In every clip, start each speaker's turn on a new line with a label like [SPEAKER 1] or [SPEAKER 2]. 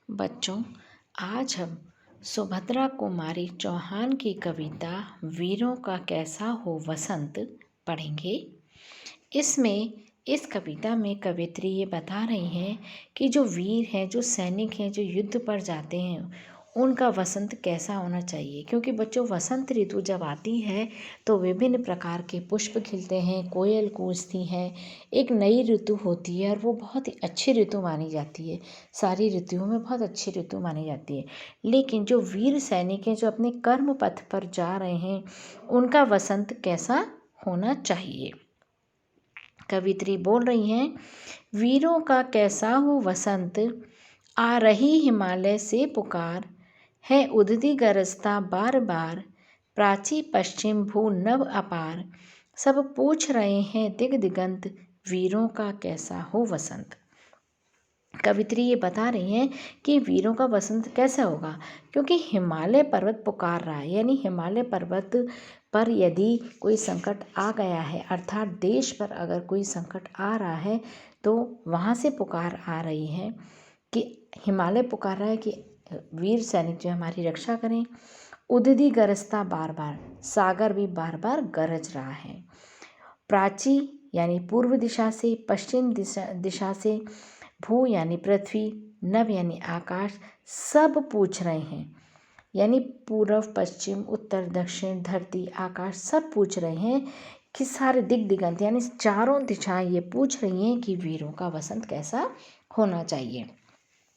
[SPEAKER 1] बच्चों, आज हम सुभद्रा कुमारी चौहान की कविता वीरों का कैसा हो वसंत पढ़ेंगे। इसमें इस कविता में कवियत्री ये बता रही हैं कि जो वीर हैं, जो सैनिक हैं, जो युद्ध पर जाते हैं, उनका वसंत कैसा होना चाहिए। क्योंकि बच्चों, वसंत ऋतु जब आती है तो विभिन्न प्रकार के पुष्प खिलते हैं, कोयल कूजती हैं, एक नई ऋतु होती है और वो बहुत ही अच्छी ऋतु मानी जाती है। सारी ऋतुओं में बहुत अच्छी ऋतु मानी जाती है। लेकिन जो वीर सैनिक हैं, जो अपने कर्म पथ पर जा रहे हैं, उनका वसंत कैसा होना चाहिए। कवित्री बोल रही हैं, वीरों का कैसा हो वसंत, आ रही हिमालय से पुकार, है उदती गरजता बार बार, प्राची पश्चिम भू नभ अपार, सब पूछ रहे हैं दिग दिगंत, वीरों का कैसा हो वसंत। कवित्री ये बता रही हैं कि वीरों का वसंत कैसे होगा, क्योंकि हिमालय पर्वत पुकार रहा है। यानी हिमालय पर्वत पर यदि कोई संकट आ गया है, अर्थात देश पर अगर कोई संकट आ रहा है, तो वहाँ से पुकार आ रही है कि हिमालय पुकार रहा है कि वीर सैनिक जो हमारी रक्षा करें। उदती गरजता बार बार, सागर भी बार बार गरज रहा है। प्राची यानी पूर्व दिशा से, पश्चिम दिशा से, भू यानी पृथ्वी, नभ यानी आकाश, सब पूछ रहे हैं। यानी पूर्व पश्चिम उत्तर दक्षिण, धरती आकाश सब पूछ रहे हैं कि सारे दिग दिगंत यानी चारों दिशाएं ये पूछ रही हैं कि वीरों का वसंत कैसा होना चाहिए,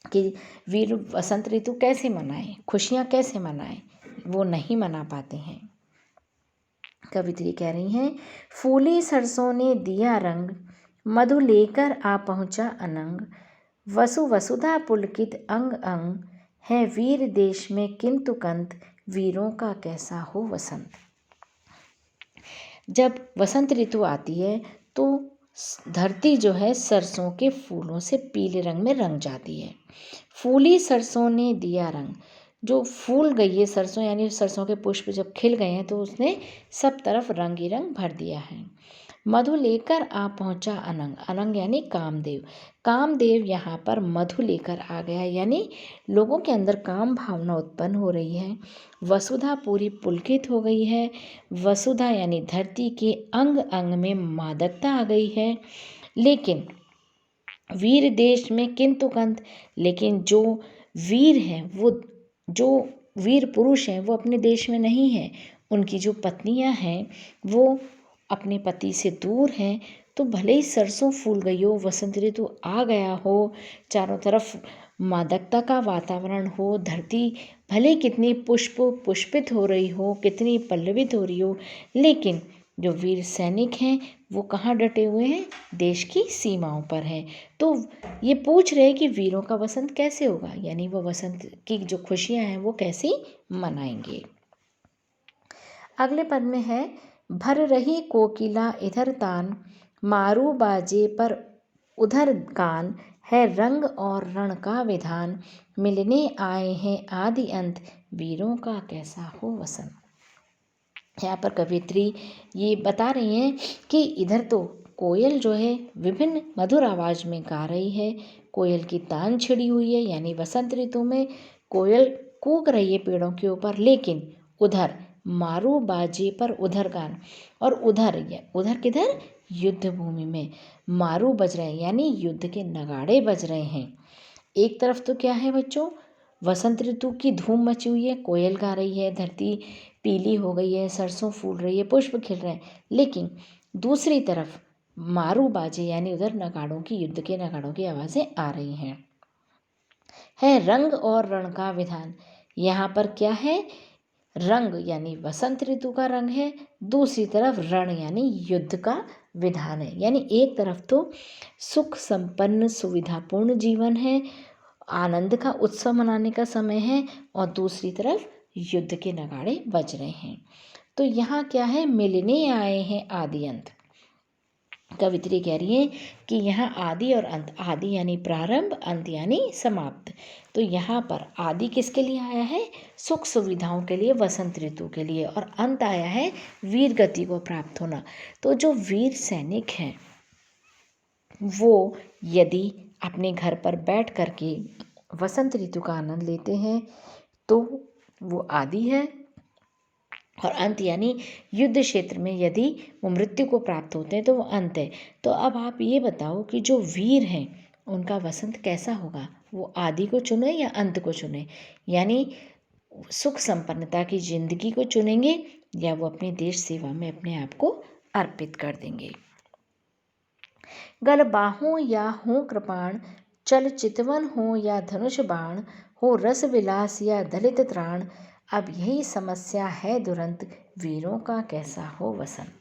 [SPEAKER 1] कि वीर वसंत ऋतु कैसे मनाएं, खुशियाँ कैसे मनाएं, वो नहीं मना पाते हैं। कवित्री कह रही हैं, फूली सरसों ने दिया रंग, मधु लेकर आ पहुँचा अनंग, वसु वसुधा पुलकित अंग अंग, है वीर देश में किंतु कंत, वीरों का कैसा हो वसंत। जब वसंत ऋतु आती है तो धरती जो है सरसों के फूलों से पीले रंग में रंग जाती है। फूली सरसों ने दिया रंग, जो फूल गई है सरसों, यानी सरसों के पुष्प जब खिल गए हैं तो उसने सब तरफ रंग ही रंग भर दिया है। मधु लेकर आ पहुँचा अनंग, अनंग यानी कामदेव, कामदेव यहाँ पर मधु लेकर आ गया है, यानी लोगों के अंदर काम भावना उत्पन्न हो रही है। वसुधा पूरी पुलकित हो गई है, वसुधा यानी धरती के अंग अंग में मादकता आ गई है। लेकिन वीर देश में किंतु कंत, लेकिन जो वीर हैं, वो जो वीर पुरुष हैं, वो अपने देश में नहीं हैं। उनकी जो पत्नियां हैं वो अपने पति से दूर हैं। तो भले ही सरसों फूल गई हो, वसंत ऋतु आ गया हो, चारों तरफ मादकता का वातावरण हो, धरती भले कितनी पुष्पित हो रही हो, कितनी पल्लवित हो रही हो, लेकिन जो वीर सैनिक हैं वो कहाँ डटे हुए हैं, देश की सीमाओं पर हैं। तो ये पूछ रहे हैं कि वीरों का वसंत कैसे होगा, यानी वो वसंत की जो खुशियाँ हैं वो कैसे मनाएंगे। अगले पद में है, भर रही कोकिला इधर तान, मारू बाजे पर उधर गान, है रंग और रण का विधान, मिलने आए हैं आदि अंत, वीरों का कैसा हो वसंत। यहाँ पर कवित्री ये बता रही हैं कि इधर तो कोयल जो है विभिन्न मधुर आवाज़ में गा रही है, कोयल की तान छिड़ी हुई है, यानी वसंत ऋतु में कोयल कूक रही है पेड़ों के ऊपर। लेकिन उधर मारू बाजे पर उधर गान, और उधर किधर, युद्ध भूमि में मारू बज रहे हैं, यानी युद्ध के नगाड़े बज रहे हैं। एक तरफ तो क्या है बच्चों, वसंत ऋतु की धूम मची हुई है, कोयल गा रही है, धरती पीली हो गई है, सरसों फूल रही है, पुष्प खिल रहे हैं। लेकिन दूसरी तरफ मारू बाजे यानी उधर नगाड़ों की, युद्ध के नगाड़ों की आवाज़ें आ रही हैं। है रंग और रण का विधान, यहाँ पर क्या है, रंग यानी वसंत ऋतु का रंग है, दूसरी तरफ रण यानी युद्ध का विधान है। यानी एक तरफ तो सुख संपन्न सुविधापूर्ण जीवन है, आनंद का उत्सव मनाने का समय है, और दूसरी तरफ युद्ध के नगाड़े बज रहे हैं। तो यहाँ क्या है, मिलने आए हैं आदि अंत। कवित्री कह रही है कि यहाँ आदि और अंत, आदि यानी प्रारंभ, अंत यानी समाप्त। तो यहाँ पर आदि किसके लिए आया है, सुख सुविधाओं के लिए, वसंत ऋतु के लिए, और अंत आया है वीर गति को प्राप्त होना। तो जो वीर सैनिक हैं वो यदि अपने घर पर बैठ करके वसंत ऋतु का आनंद लेते हैं तो वो आदि है, और अंत यानी युद्ध क्षेत्र में यदि वो मृत्यु को प्राप्त होते हैं तो वो अंत है। तो अब आप ये बताओ कि जो वीर हैं उनका वसंत कैसा होगा, वो आदि को चुने या अंत को चुने, यानी सुख संपन्नता की जिंदगी को चुनेंगे या वो अपनी देश सेवा में अपने आप को अर्पित कर देंगे। गल बाहों या हो कृपाण, चल चितवन हो या धनुष बाण, हो रस विलास या दलित त्राण, अब यही समस्या है दुरंत, वीरों का कैसा हो वसंत।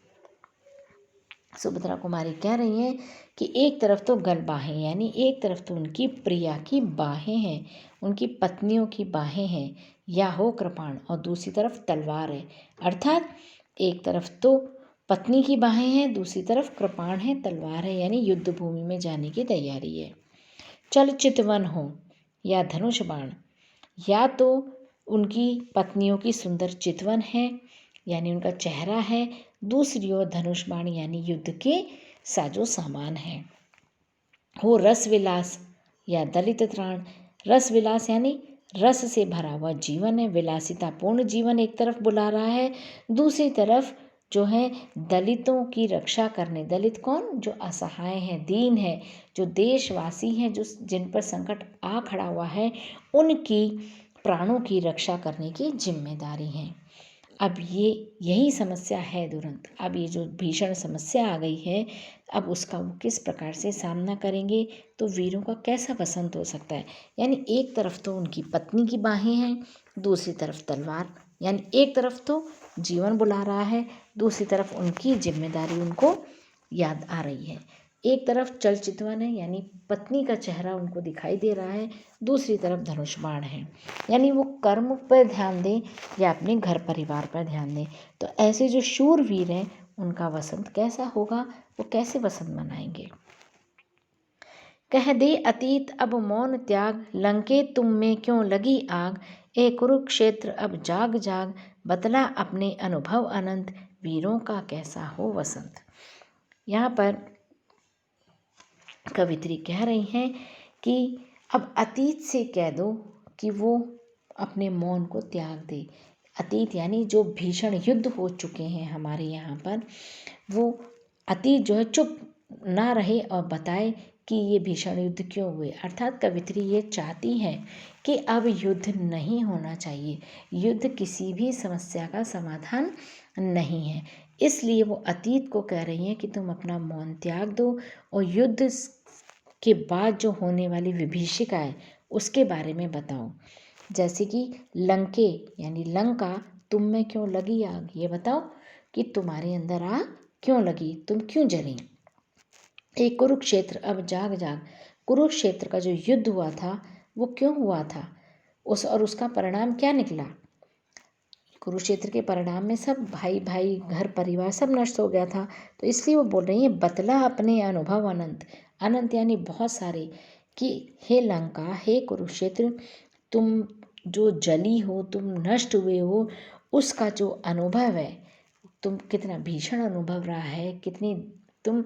[SPEAKER 1] सुभद्रा कुमारी कह रही हैं कि एक तरफ तो गल बाहें यानी एक तरफ तो उनकी प्रिया की बाहें हैं, उनकी पत्नियों की बाहें हैं, या हो कृपाण, और दूसरी तरफ तलवार है। अर्थात एक तरफ तो पत्नी की बाहें हैं, दूसरी तरफ कृपाण है, तलवार है, यानी युद्ध भूमि में जाने की तैयारी है। चल चितवन हो या धनुष बाण, या तो उनकी पत्नियों की सुंदर चितवन है यानी उनका चेहरा है, दूसरी ओर धनुष बाण यानी युद्ध के साजो सामान है। हो रस विलास या दलित त्राण, रस विलास यानी रस से भरा हुआ जीवन है, विलासितापूर्ण जीवन एक तरफ बुला रहा है, दूसरी तरफ जो है दलितों की रक्षा करने, दलित कौन, जो असहाय हैं, दीन है, जो देशवासी हैं, जो जिन पर संकट आ खड़ा हुआ है, उनकी प्राणों की रक्षा करने की जिम्मेदारी है। अब यही समस्या है दुरंत। अब ये जो भीषण समस्या आ गई है, अब उसका वो किस प्रकार से सामना करेंगे, तो वीरों का कैसा वसंत हो सकता है। यानी एक तरफ तो उनकी पत्नी की बाहें हैं, दूसरी तरफ तलवार, यानी एक तरफ तो जीवन बुला रहा है, दूसरी तरफ उनकी जिम्मेदारी उनको याद आ रही है। एक तरफ चल चितवन है यानी पत्नी का चेहरा उनको दिखाई दे रहा है, दूसरी तरफ धनुष बाण है, यानी वो कर्म पर ध्यान दें या अपने घर परिवार पर ध्यान दें। तो ऐसे जो शूरवीर हैं उनका वसंत कैसा होगा, वो कैसे वसंत मनाएंगे। कह दे अतीत अब मौन त्याग, लंके तुम में क्यों लगी आग, ए कुरुक्षेत्र अब जाग जाग, बतला अपने अनुभव अनंत, वीरों का कैसा हो वसंत। यहाँ पर कवित्री कह रही हैं कि अब अतीत से कह दो कि वो अपने मौन को त्याग दे। अतीत यानी जो भीषण युद्ध हो चुके हैं हमारे यहाँ पर, वो अतीत जो है चुप ना रहे और बताए कि ये भीषण युद्ध क्यों हुए। अर्थात कवित्री ये चाहती हैं कि अब युद्ध नहीं होना चाहिए, युद्ध किसी भी समस्या का समाधान नहीं है, इसलिए वो अतीत को कह रही हैं कि तुम अपना मौन त्याग दो और युद्ध के बाद जो होने वाली विभीषिका है उसके बारे में बताओ। जैसे कि लंके यानी लंका तुम में क्यों लगी आग, ये बताओ कि तुम्हारे अंदर आग क्यों लगी, तुम क्यों जली। एक कुरुक्षेत्र अब जाग जाग, कुरुक्षेत्र का जो युद्ध हुआ था वो क्यों हुआ था, उसका परिणाम क्या निकला। कुरुक्षेत्र के परिणाम में सब भाई भाई घर परिवार सब नष्ट हो गया था, तो इसलिए वो बोल रही है बतला अपने अनुभव अनंत, अनंत यानी बहुत सारे, कि हे लंका, हे कुरुक्षेत्र, तुम जो जली हो, तुम नष्ट हुए हो, उसका जो अनुभव है, तुम कितना भीषण अनुभव रहा है, कितनी तुम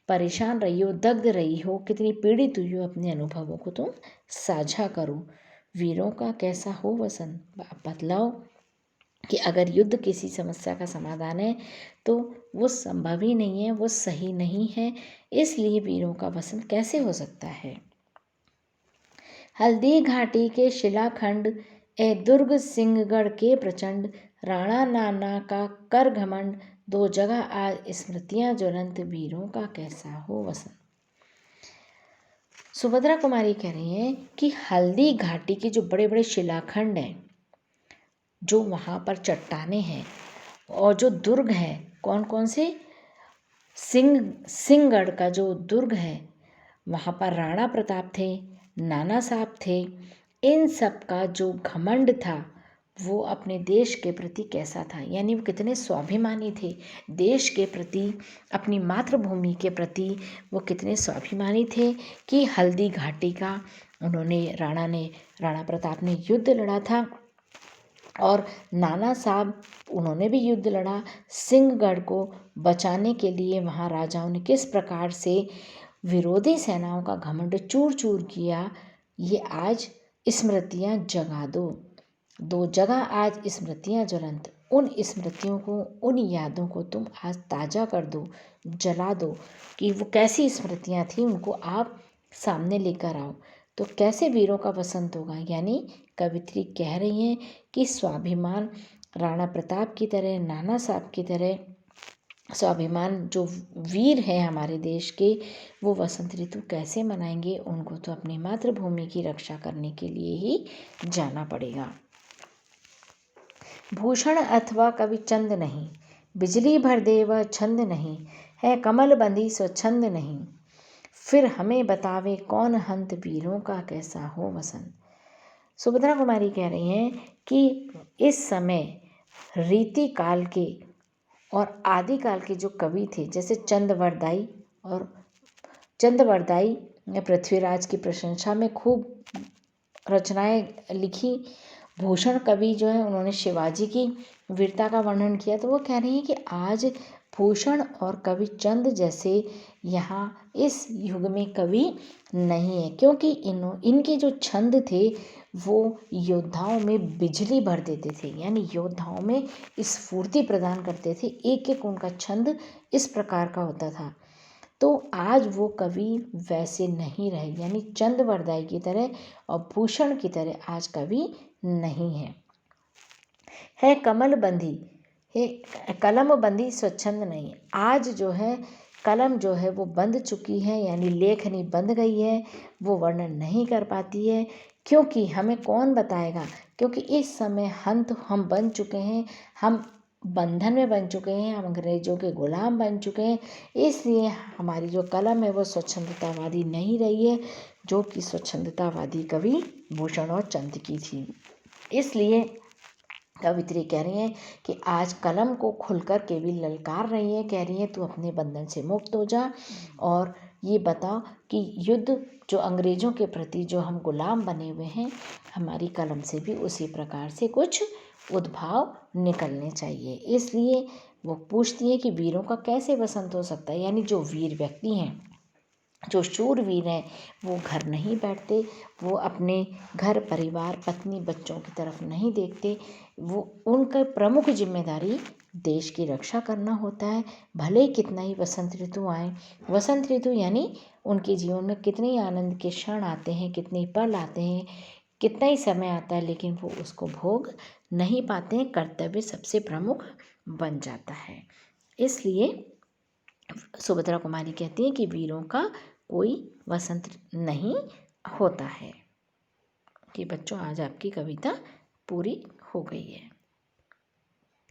[SPEAKER 1] परेशान रही हो, दग्ध रही हो, कितनी पीड़ित हुई हो, अपने अनुभवों को तुम साझा करो। वीरों का कैसा हो वसंत, बतलाओ कि अगर युद्ध किसी समस्या का समाधान है तो वो संभव ही नहीं है, वो सही नहीं है, इसलिए वीरों का वसंत कैसे हो सकता है। हल्दी घाटी के शिलाखंड, ए दुर्ग सिंहगढ़ के प्रचंड, राणा नाना का कर घमंड, दो जगह आज स्मृतियां ज्वलंत, वीरों का कैसा हो वसंत। सुभद्रा कुमारी कह रही हैं कि हल्दी घाटी के जो बड़े बड़े शिलाखंड हैं, जो वहाँ पर चट्टानें हैं, और जो दुर्ग हैं, कौन कौन से, सिंहगढ़ का जो दुर्ग है वहाँ पर राणा प्रताप थे, नाना साहब थे, इन सब का जो घमंड था वो अपने देश के प्रति कैसा था, यानी वो कितने स्वाभिमानी थे देश के प्रति, अपनी मातृभूमि के प्रति वो कितने स्वाभिमानी थे कि हल्दी घाटी का राणा प्रताप ने युद्ध लड़ा था, और नाना साहब उन्होंने भी युद्ध लड़ा सिंहगढ़ को बचाने के लिए। वहाँ राजाओं ने किस प्रकार से विरोधी सेनाओं का घमंड चूर चूर किया, ये आज स्मृतियाँ जगा दो। दो जगह आज स्मृतियाँ ज्वलंत, उन स्मृतियों को, उन यादों को तुम आज ताज़ा कर दो, जला दो कि वो कैसी स्मृतियाँ थी, उनको आप सामने लेकर आओ। तो कैसे वीरों का वसंत होगा, यानी कवित्री कह रही हैं कि स्वाभिमान राणा प्रताप की तरह, नाना साहब की तरह स्वाभिमान जो वीर हैं हमारे देश के, वो वसंत ऋतु कैसे मनाएंगे। उनको तो अपनी मातृभूमि की रक्षा करने के लिए ही जाना पड़ेगा। भूषण अथवा कवि चंद नहीं, बिजली भर दे वह छंद नहीं, है कमल बंधी स्वच्छंद नहीं, फिर हमें बतावे कौन हंत वीरों का कैसा हो वसंत। सुभद्रा कुमारी कह रही हैं कि इस समय रीति काल के और आदिकाल के जो कवि थे, जैसे चंदवरदाई ने पृथ्वीराज की प्रशंसा में खूब रचनाएं लिखी। भूषण कवि जो है उन्होंने शिवाजी की वीरता का वर्णन किया। तो वो कह रही हैं कि आज भूषण और कवि चंद जैसे यहाँ इस युग में कवि नहीं है, क्योंकि इनके जो छंद थे वो योद्धाओं में बिजली भर देते थे, यानी योद्धाओं में स्फूर्ति प्रदान करते थे। एक एक उनका छंद इस प्रकार का होता था। तो आज वो कवि वैसे नहीं रहे, यानी चंदवरदाई की तरह और भूषण की तरह आज कवि नहीं है कमल बंधी, है कलम बंधी स्वच्छंद नहीं। आज जो है कलम जो है वो बंध चुकी है, यानी लेखनी बंध गई है, वो वर्णन नहीं कर पाती है। क्योंकि हमें कौन बताएगा, क्योंकि इस समय हंत हम बन चुके हैं, हम बंधन में बन चुके हैं, हम अंग्रेजों के गुलाम बन चुके हैं। इसलिए हमारी जो कलम है वो स्वच्छंदतावादी नहीं रही है, जो कि स्वच्छंदतावादी कवि भूषण और चंद की थी। इसलिए कवित्री कह रही हैं कि आज कलम को खुलकर केवल ललकार रही है, कह रही है तू अपने बंधन से मुक्त हो जा और ये बता कि युद्ध जो अंग्रेज़ों के प्रति जो हम गुलाम बने हुए हैं, हमारी कलम से भी उसी प्रकार से कुछ उद्भाव निकलने चाहिए। इसलिए वो पूछती है कि वीरों का कैसे वसंत हो सकता है, यानी जो वीर व्यक्ति हैं, जो शूरवीर हैं, वो घर नहीं बैठते, वो अपने घर परिवार पत्नी बच्चों की तरफ नहीं देखते। वो उनका प्रमुख जिम्मेदारी देश की रक्षा करना होता है। भले ही कितना ही वसंत ऋतु आए, वसंत ऋतु यानी उनके जीवन में कितने ही आनंद के क्षण आते हैं, कितने पल आते हैं, कितना ही समय आता है, लेकिन वो उसको भोग नहीं पाते हैं। कर्तव्य सबसे प्रमुख बन जाता है। इसलिए सुभद्रा कुमारी कहती है कि वीरों का कोई वसंत नहीं होता है। कि बच्चों आज आपकी कविता पूरी हो गई है।